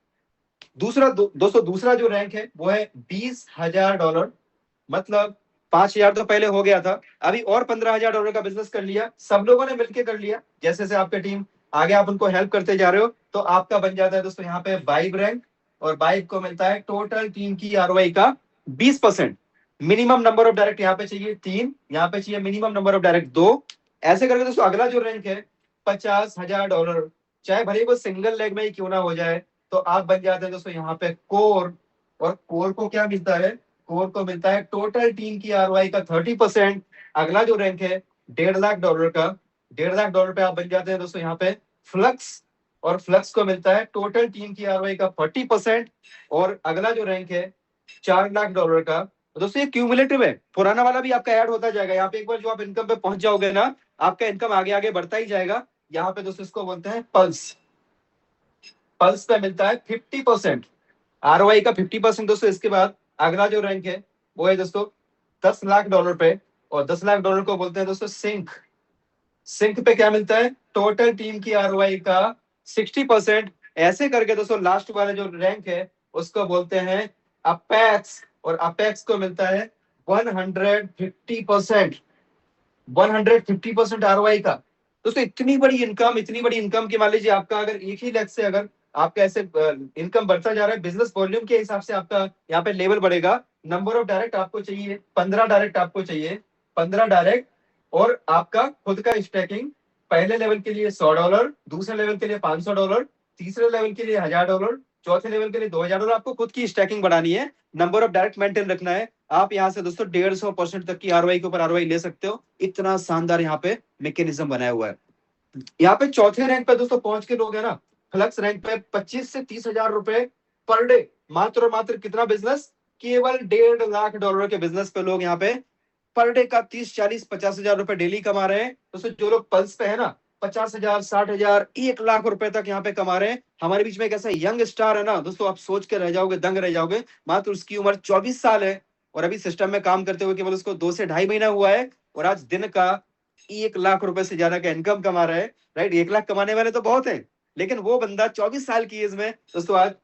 दोस्तों दूसरा जो रैंक है वो है $20,000। मतलब 5,000 तो पहले हो गया था, अभी और $15,000 का बिजनेस कर लिया, सब लोगों ने मिलकर कर लिया। जैसे जैसे आपकी टीम आगे, आप उनको हेल्प करते जा रहे हो, तो आपका बन जाता है दोस्तों यहाँ पे बाइब रैंक। और बाइब को मिलता है टोटल टीम की आरओआई का 20%। मिनिमम नंबर ऑफ डायरेक्ट यहाँ पे चाहिए 3, यहाँ पे चाहिए मिनिमम नंबर ऑफ डायरेक्ट 2। ऐसे करके दोस्तों अगला जो रैंक है $50,000, चाहे भले वो सिंगल लेग में ही क्यों ना हो जाए, तो आप बन जाते हैं दोस्तों यहाँ पे कोर। और कोर को क्या मिलता है? कोर को मिलता है टोटल टीम की आरओआई का 30%। अगला जो रैंक है $1.5 लाख का, $1.5 लाख पे आप बन जाते हैं दोस्तों यहाँ पे फ्लक्स। और फ्लक्स को मिलता है टोटल टीम की आरओआई का 40%। और अगला जो रैंक है $4 लाख का। तो दोस्तों ये क्यूमुलेटिव है, पुराना वाला भी आपका ऐड होता जाएगा। यहाँ पे एक बार जो आप इनकम पे पहुंच जाओगे ना, आपका इनकम आगे आगे बढ़ता ही जाएगा। यहाँ पे दोस्तों इसको बोलते हैं पल्स। पल्स पे मिलता है 50%, आरओआई का 50% दोस्तों। इसके बाद अगला जो रैंक है वो है दोस्तों $10 लाख पे, और $10 लाख को बोलते हैं दोस्तों सिंक। सिंक पे क्या मिलता है? टोटल टीम की आरओआई का 60%। ऐसे करके दोस्तों लास्ट वाला जो रैंक है उसको बोलते हैं अपेक्स, और अपेक्स को मिलता है 150%। 150% आरओआई का। दोस्तों इतनी बड़ी इनकम की, मान लीजिए आपका अगर एक ही लैख से अगर आपका ऐसे इनकम बढ़ता जा रहा है, बिजनेस वॉल्यूम के हिसाब से आपका यहाँ पे लेवल बढ़ेगा। नंबर ऑफ डायरेक्ट आपको चाहिए 15 डायरेक्ट, आपको चाहिए 15 डायरेक्ट। और आपका खुद का स्टैकिंग, पहले लेवल के लिए $100, दूसरे लेवल के लिए $500, तीसरे लेवल के लिए $1,000, चौथे लेवल के लिए $2,000। आपको खुद की स्टैकिंग बढ़ानी है, नंबर ऑफ डायरेक्ट मेंटेन रखना है। आप यहाँ से दोस्तों 150% तक की आरओआई के ऊपर आरओआई ले सकते हो। इतना शानदार यहाँ पे मैकेनिज्म बनाया हुआ है। यहाँ पे चौथे रैंक पे दोस्तों पहुंच के लोग है ना, फ्लक्स रैंक पे 25 से 30,000 रुपए पर डे। मात्र और मात्र कितना बिजनेस? केवल $1.5 लाख के बिजनेस पे लोग यहाँ पे पर डे का 30, 40, 50,000 रुपए डेली कमा रहे हैं। दोस्तों जो लोग पल्स पे है ना, 50,000, 60,000, 1 लाख रुपए तक यहाँ पे कमा रहे हैं। हमारे बीच में एक ऐसा यंग स्टार है ना दोस्तों, आप सोच के रह जाओगे, दंग रह जाओगे। मात्र उसकी उम्र 24 साल है, और अभी सिस्टम में काम करते हुए केवल उसको 2 से ढाई महीना हुआ है, और आज दिन का 1 लाख रुपए से ज्यादा का इनकम कमा रहा है, राइट। 1 लाख कमाने वाले तो बहुत है, लेकिन वो बंदा 24 साल की एज में दोस्तों आज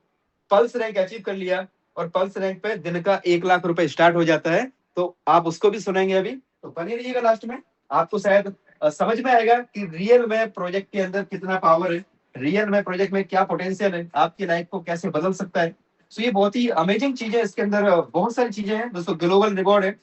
पल्स रैंक अचीव कर लिया। और पल्स रैंक पे दिन का 1 लाख रुपए स्टार्ट हो जाता है। तो आप उसको भी सुनेंगे अभी, तो बने रहिएगा लास्ट में। आपको शायद समझ में आएगा कि रियल में प्रोजेक्ट के अंदर कितना पावर है, रियल में प्रोजेक्ट में क्या पोटेंशियल है, आपकी लाइफ को कैसे बदल सकता है। तो ये बहुत ही अमेजिंग चीज है। इसके अंदर बहुत सारी चीजें हैं दोस्तों। ग्लोबल रिवॉर्ड है।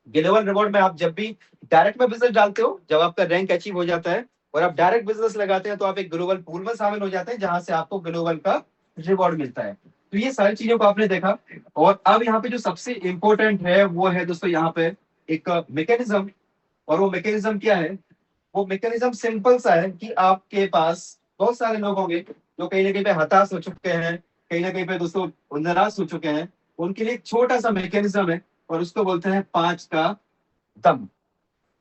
ग्लोबल रिवॉर्ड में आप जब भी डायरेक्ट में बिजनेस डालते हो, जब आपका रैंक अचीव हो जाता है और आप डायरेक्ट बिजनेस लगाते हैं, तो आप एक ग्लोबल पूल में शामिल हो जाते हैं, जहां से आपको ग्लोबल का रिवॉर्ड मिलता है। तो ये सारी चीजों को आपने देखा। और अब यहाँ पे जो सबसे इंपॉर्टेंट है वो है दोस्तों यहाँ पे एक मैकेनिज्म। और वो मैकेनिज्म क्या है? वो मैकेनिज्म सिंपल सा है कि आपके पास बहुत सारे लोग होंगे जो कहीं ना कहीं पे हताश हो चुके हैं, कहीं ना कहीं पे दोस्तों निराश हो चुके हैं। उनके लिए एक छोटा सा मैकेनिज्म है और उसको बोलते हैं 5 का दम।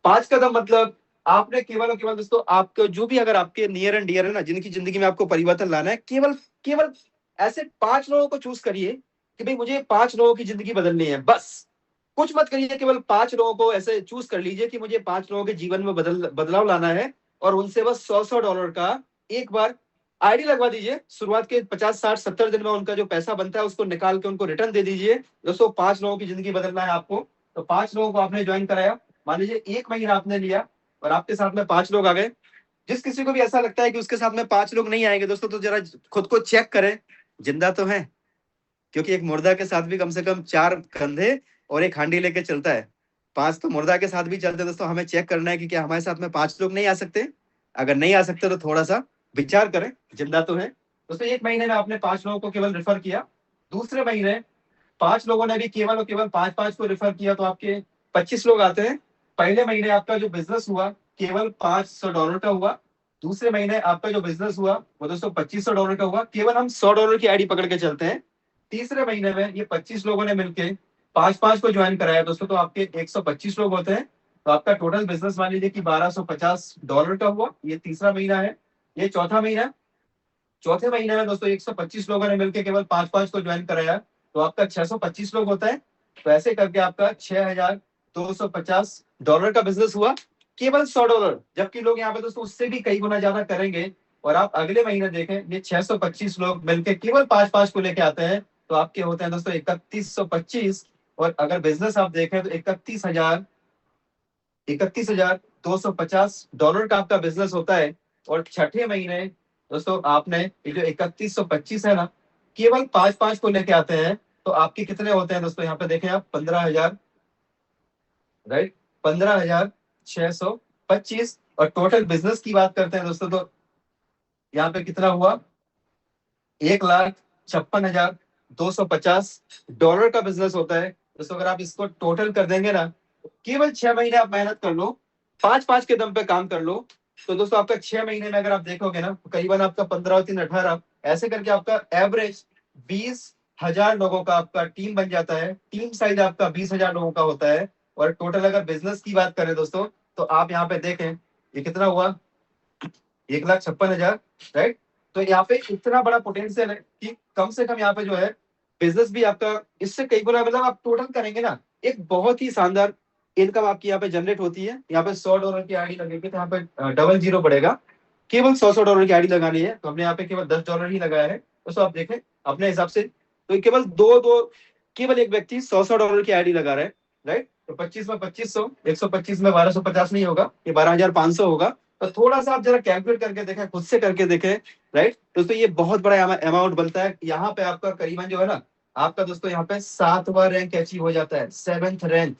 5 का दम मतलब आपने केवल और केवल दोस्तों आपको जो भी अगर आपके नियर एंड डियर है ना, जिनकी जिंदगी में आपको परिवर्तन लाना है, केवल केवल ऐसे 5 लोगों को चूज करिए कि भाई मुझे 5 लोगों की जिंदगी बदलनी है, बस कुछ मत करिए, केवल 5 लोगों को ऐसे चूज कर लीजिए कि मुझे 5 लोगों के जीवन में बदलाव लाना है और उनसे बस $100 का एक बार आईडी लगवा दीजिए। शुरुआत के 50, 60, 70 दिन में उनका जो पैसा बनता है उसको निकाल के उनको रिटर्न दे दीजिए। दोस्तों 5 लोगों की जिंदगी बदलना है आपको, तो 5 लोगों को आपने ज्वाइन कराया, मान लीजिए 1 महीना आपने लिया और आपके साथ में 5 लोग आ गए। जिस किसी को भी ऐसा लगता है कि उसके साथ में 5 लोग नहीं आएंगे दोस्तों, तो जरा खुद को चेक करें, जिंदा तो है, क्योंकि एक मुर्दा के साथ भी कम से कम 4 कंधे और एक हांडी लेके चलता है। 5 तो मुर्दा के साथ भी चलते हैं दोस्तों, हमें चेक करना है कि क्या हमारे साथ में 5 लोग नहीं आ सकते। अगर नहीं आ सकते तो थोड़ा सा विचार करें, जिंदा तो है दोस्तों। 1 महीने में आपने 5 लोगों को केवल रेफर किया, दूसरे महीने 5 लोगों ने भी केवल और केवल 5-5 को रेफर किया, तो आपके 25 लोग आते हैं। पहले महीने आपका जो बिजनेस हुआ केवल $500 का हुआ, दूसरे महीने आपका जो बिजनेस हुआ वो दोस्तों $2500 का हुआ, केवल हम $100 की आईडी पकड़ के चलते हैं। तीसरे महीने में ये 25 लोगों ने मिलकर 5-5 को ज्वाइन कराया दोस्तों, तो आपके 125 लोग होते हैं। तो आपका टोटल बिजनेस मान लीजिए कि $1250 का हुआ। ये तीसरा महीना है। ये चौथा महीना, चौथे महीने में दोस्तों 125 लोगों ने मिलकर केवल 5-5 को ज्वाइन कराया, तो आपका 625 लोग होता है। तो ऐसे करके आपका $6250 का बिजनेस हुआ, केवल $100। जबकि लोग यहाँ पे दोस्तों उससे भी कई गुना ज्यादा करेंगे। और आप अगले महीने देखें, ये 625 लोग मिलकर केवल 5-5 को लेके आते हैं, तो आपके होते हैं दोस्तों 3125। और अगर बिजनेस आप देखें तो $31,250 का आपका बिजनेस होता है। और छठे महीने दोस्तों आपने ये जो 3125 है ना, केवल 5-5 को लेके आते हैं, तो आपके कितने होते हैं दोस्तों, यहाँ पे देखें आप 15,000, राइट, 15,625। और टोटल बिजनेस की बात करते हैं दोस्तों, तो यहाँ पे कितना हुआ, $1,56,250 का बिजनेस होता है दोस्तों। अगर आप इसको टोटल कर देंगे ना, केवल 6 महीने आप मेहनत कर लो, 5-5 के दम पे काम कर लो, तो दोस्तों आपका 6 महीने में अगर आप देखोगे ना, तो करीबन आपका 15 और 3 18, ऐसे करके आपका एवरेज 20,000 लोगों का आपका टीम बन जाता है। टीम साइज आपका 20,000 लोगों का होता है। और टोटल अगर बिजनेस की बात करें दोस्तों, तो आप यहाँ पे देखें ये कितना हुआ, 1,56,000, राइट। तो यहाँ पे इतना बड़ा पोटेंशियल है कि कम से कम यहाँ पे जो है बिजनेस भी आपका इससे कई गुना, मतलब आप टोटल करेंगे ना, एक बहुत ही शानदार इनकम आपकी यहाँ पे जनरेट होती है। यहाँ पे $100 की आईडी लगेगी, तो यहाँ पे डबल जीरो पड़ेगा। केवल $100 की आईडी लगानी है, तो हमने यहाँ पे केवल $10 ही लगाया है। तो आप देखें अपने हिसाब से, तो केवल दो दो केवल एक व्यक्ति $100 की आईडी लगा रहा है, राइट। तो 25 में 2500, 125 में 1250 नहीं होगा, ये 12,500 होगा। तो थोड़ा सा आप जरा कैलकुलेट करके देखें, खुद से करके देखें, राइट। दोस्तों ये बहुत बड़ा अमाउंट बनता है। यहाँ पे आपका करीबन जो है ना, आपका दोस्तों यहाँ पे 7वां रैंक अचीव हो जाता है, 7th रैंक।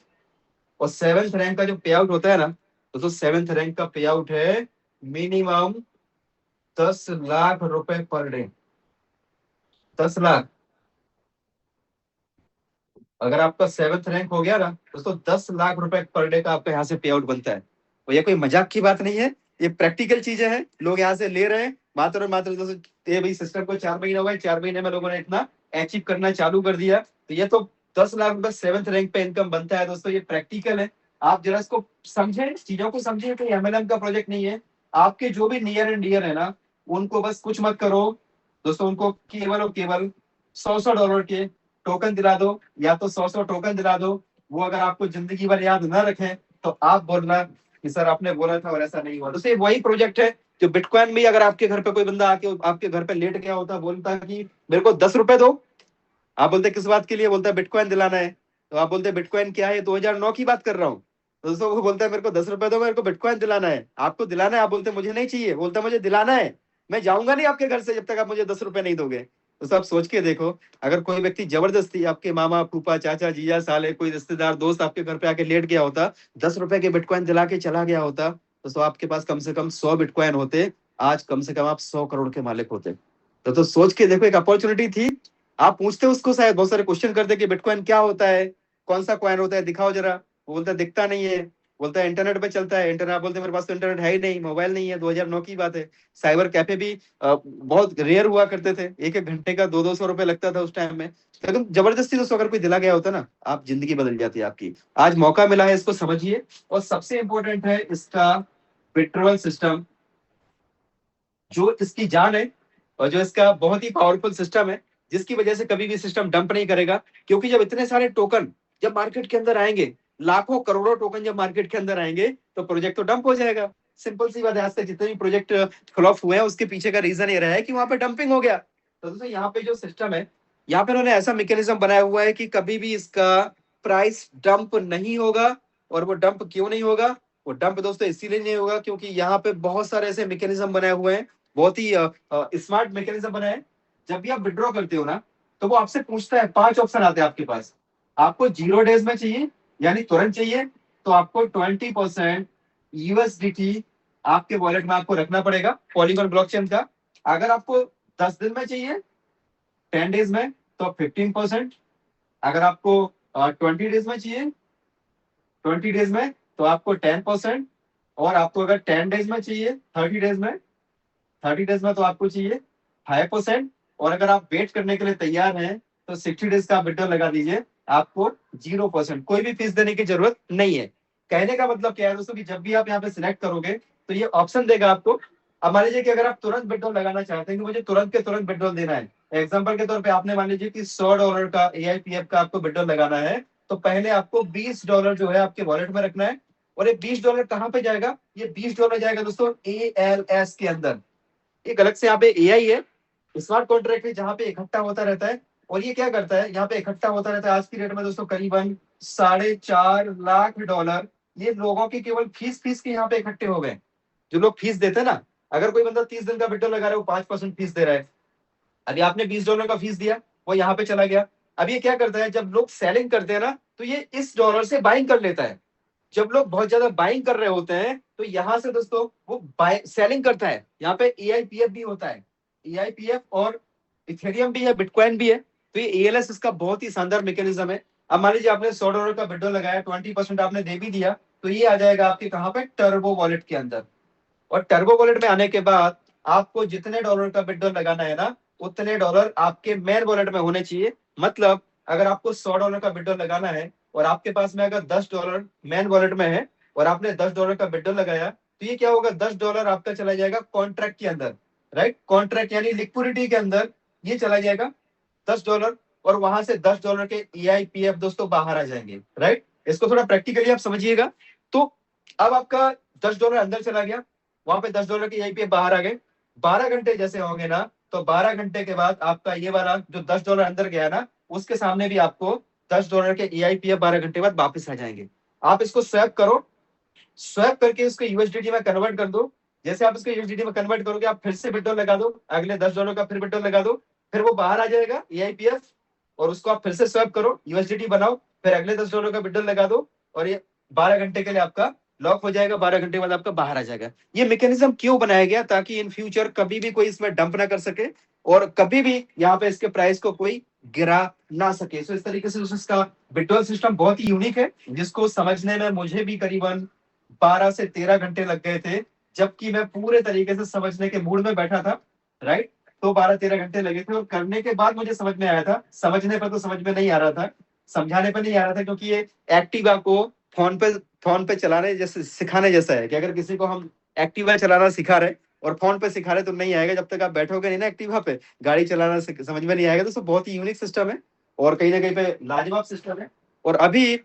और 7th रैंक का जो पे आउट होता है ना दोस्तों, 7th रैंक का पे आउट है मिनिमम 10 लाख रुपए पर डे। 10 लाख। अगर आपका 7th रैंक हो गया ना दोस्तों, 10 लाख रुपए पर डे का आपका यहाँ से पे आउट बनता है। और ये कोई मजाक की बात नहीं है, ये प्रैक्टिकल चीजें हैं, लोग यहाँ से ले रहे हैं मात्र और मात्र दोस्तों। ये भाई सिस्टम को 4 महीने हो गए, 4 महीने में लोगों ने इतना अचीव करना चालू कर दिया। तो ये तो 10 लाख रुपए 7th रैंक पे इनकम बनता है दोस्तों, ये प्रैक्टिकल है। आप जरा इसको समझें, चीजों को समझें, तो एमएलएम का प्रोजेक्ट नहीं है। आपके जो भी नियर एंड डियर है ना, उनको बस कुछ मत करो दोस्तों, उनको केवल और केवल $100 के टोकन दिला दो, या तो 100 टोकन दिला दो। वो अगर आपको जिंदगी भर याद ना रखें, तो आप बोलना कि सर आपने बोला था और ऐसा नहीं हुआ। तो वही प्रोजेक्ट है जो बिटकॉइन भी, अगर आपके घर पे कोई बंदा आके आपके घर पे लेट गया होता, बोलता कि मेरे को 10 रुपए दो, आप बोलते किस बात के लिए, बोलता है बिटकॉइन दिलाना है। तो आप बोलते बिटकॉइन क्या है, 2009 की बात कर रहा हूँ। दोस्तों वो बोलता है मेरे को 10 रुपए दो, मेरे को बिटकॉइन दिलाना है। आपको दिलाना है, आप बोलते मुझे नहीं चाहिए, बोलता मुझे दिलाना है, मैं जाऊंगा नहीं आपके घर से जब तक आप मुझे 10 रुपए नहीं दोगे। तो आप सोच के देखो, अगर कोई व्यक्ति जबरदस्ती, आपके मामा फूफा चाचा जीजा साले कोई रिश्तेदार दोस्त आपके घर पे आके लेट गया होता, 10 रुपए के बिटकॉइन दिला के चला गया होता, तो आपके पास कम से कम 100 बिटकॉइन होते, आज कम से कम आप 100 करोड़ के मालिक होते। तो सोच के देखो, एक अपॉर्चुनिटी थी। आप पूछते उसको, शायद बहुत सारे क्वेश्चन करते कि बिटकॉइन क्या होता है, कौन सा कॉइन होता है, दिखाओ जरा। वो बोलता दिखता नहीं है। बोलता है इंटरनेट पे चलता है। इंटरनेट, आप बोलते हैं मेरे पास तो इंटरनेट है ही नहीं, मोबाइल नहीं है, 2009 की बात है। साइबर कैफे भी बहुत रेयर हुआ करते थे, एक एक घंटे का 200-200 रुपए लगता था उस टाइम में। लेकिन जबरदस्ती दोस्तों अगर कोई दिला गया होता ना, आप जिंदगी बदल जाती है आपकी। आज मौका मिला है, इसको समझिए। और सबसे इंपॉर्टेंट है इसका विड्रॉल सिस्टम, जो इसकी जान है और जो इसका बहुत ही पावरफुल सिस्टम है, जिसकी वजह से कभी भी सिस्टम डंप नहीं करेगा। क्योंकि जब इतने सारे टोकन जब मार्केट के अंदर आएंगे, लाखों करोड़ों टोकन जब मार्केट के अंदर आएंगे, तो प्रोजेक्ट तो डंप हो जाएगा। सिंपल सी बात है, आज तक जितने भी प्रोजेक्ट फ्लॉप हुए हैं उसके पीछे का रीजन ये रहा है कि वहां पे डंपिंग हो गया। तो दोस्तों यहाँ पे जो सिस्टम है, यहाँ पे उन्होंने ऐसा मैकेनिज्म बनाया हुआ है कि कभी भी इसका प्राइस डंप नहीं होगा। और वो डंप क्यों नहीं होगा? वो डंप दोस्तों इसीलिए नहीं होगा क्योंकि यहाँ पे बहुत सारे ऐसे मैकेनिज्म बनाए हुए हैं, बहुत ही स्मार्ट मैकेनिज्म बना है। जब भी आप विड्रॉ करते हो ना, तो वो आपसे पूछता है, 5 ऑप्शन आते हैं आपके पास। आपको 0 डेज में चाहिए, यानी तुरंत चाहिए, तो आपको 20% यूएसडीटी आपके वॉलेट में आपको रखना पड़ेगा, पॉलीगॉन ब्लॉकचेन का। अगर आपको 10 दिन में चाहिए, 10 डेज में, तो 15%। अगर आपको 20 डेज में चाहिए, 20 डेज में, तो आपको 10%। और आपको अगर 10 डेज में चाहिए, 30 डेज में, 30 डेज में तो आपको चाहिए 5%। और अगर आप वेट करने के लिए तैयार हैं, तो 60 डेज का आप विड्रॉल लगा दीजिए, आपको 0%, कोई भी फीस देने की जरूरत नहीं है। कहने का मतलब क्या है दोस्तों, कि जब भी आप यहाँ पे सिलेक्ट करोगे, तो ये ऑप्शन देगा आपको। अब मान लीजिए कि अगर आप तुरंत विड्रॉल लगाना चाहते हैं कि मुझे तुरंत के तुरंत विड्रॉल देना है, एग्जाम्पल के तौर पे आपने मान लीजिए कि $100 का AIPF का आपको विड्रॉल लगाना है, तो पहले आपको $20 जो है आपके वॉलेट में रखना है। और ये $20 कहाँ पे जाएगा? ये $20 जाएगा दोस्तों ALS के अंदर। एक अलग से यहाँ पे AI है, स्मार्ट कॉन्ट्रैक्ट है, जहाँ पे इकट्ठा होता रहता है। और ये क्या करता है, यहाँ पे इकट्ठा होता रहता है। आज की डेट में दोस्तों करीबन $4.5 लाख ये लोगों की केवल फीस के यहाँ पे इकट्ठे हो गए। जो लोग फीस देते हैं ना, अगर कोई बंदा 30 दिन का विड्रॉल लगा रहा है, वो 5% फीस दे रहा है। अभी आपने $20 का फीस दिया, वो यहाँ पे चला गया। अब ये क्या करता है, जब लोग सेलिंग करते हैं ना, तो ये इस डॉलर से बाइंग कर लेता है। जब लोग बहुत ज्यादा बाइंग कर रहे होते हैं, तो यहां से दोस्तों वो बाय सेलिंग करता है। यहाँ पे AIPF भी होता है, AIPF और इथेरियम भी है, बिटकॉइन भी है। तो ये ALS इसका बहुत ही शानदार मैकेनिज्म है। अब मान लीजिए आपने $100 का विड्रॉल लगाया, 20% आपने दे भी दिया, तो ये आ जाएगा आपके कहाँ पे, टर्बो वॉलेट के अंदर। और टर्बो वॉलेट में आने के बाद आपको जितने डॉलर का विड्रॉल लगाना है ना, उतने डॉलर आपके मेन वॉलेट में होने चाहिए। मतलब अगर आपको $100 का विड्रॉल लगाना है, और आपके पास में अगर $10 मेन वॉलेट में है, और आपने $10 का विड्रॉल लगाया, तो ये क्या होगा, $10 आपका चला जाएगा कॉन्ट्रैक्ट के अंदर। राइट, कॉन्ट्रैक्ट यानी लिक्विडिटी के अंदर ये चला जाएगा $10। और वहां से $10 के AIPF दोस्तों बाहर आ जाएंगे। राइट, इसको थोड़ा प्रैक्टिकली आप समझिएगा। तो अब आपका $10 अंदर चला गया, वहां पे $10 के AIPF बाहर आ गए। 12 घंटे जैसे होंगे ना, तो 12 घंटे के बाद आपका ये वाला जो $10 अंदर गया ना, उसके सामने भी आपको $10 के AIPF 12 घंटे बाद वापस आ जाएंगे। आप इसको स्वैप करो, स्वैप करके उसको यूएसडीटी में कन्वर्ट कर दो। जैसे आप इसको यूएसडीटी में कन्वर्ट करोगे, आप फिर से विड्रॉल लगा दो, अगले $10 का फिर विड्रॉल लगा दो, फिर वो बाहर आ जाएगा AIPF। और उसको आप फिर से स्वैप करो, यूएसडीटी बनाओ, फिर अगले $10 का विड्रॉल लगा दो, और ये 12 घंटे के लिए आपका लॉक हो जाएगा। 12 घंटे बाद आपका बाहर आ जाएगा। ये मैकेनिज्म क्यों बनाया गया? ताकि इन फ्यूचर कभी भी कोई इसमें डंप ना कर सके, और कभी भी यहाँ पे इसके प्राइस को कोई गिरा ना सके। सो इस तरीके से इसका विड्रॉल सिस्टम बहुत ही यूनिक है, जिसको समझने में मुझे भी करीबन 12 से 13 घंटे लग गए थे, जबकि मैं पूरे तरीके से समझने के मूड में बैठा था। राइट, तो 12-13 घंटे लगे थे, और करने के बाद मुझे समझ में आया था। समझने पर तो समझ में नहीं आ रहा था, समझाने पर नहीं आ रहा था, क्योंकि ये एक्टिवा को फोन पे चलाने जैसे सिखाने जैसा है, कि अगर किसी को हम एक्टिवा चलाना सिखा रहे और फोन पे सिखा रहे, तो नहीं आएगा। जब तक आप बैठोगे नहीं ना एक्टिवा पे, गाड़ी चलाना समझ में नहीं आएगा। तो बहुत ही यूनिक सिस्टम है, और कहीं ना कहीं पे लाजवाब सिस्टम है। और अभी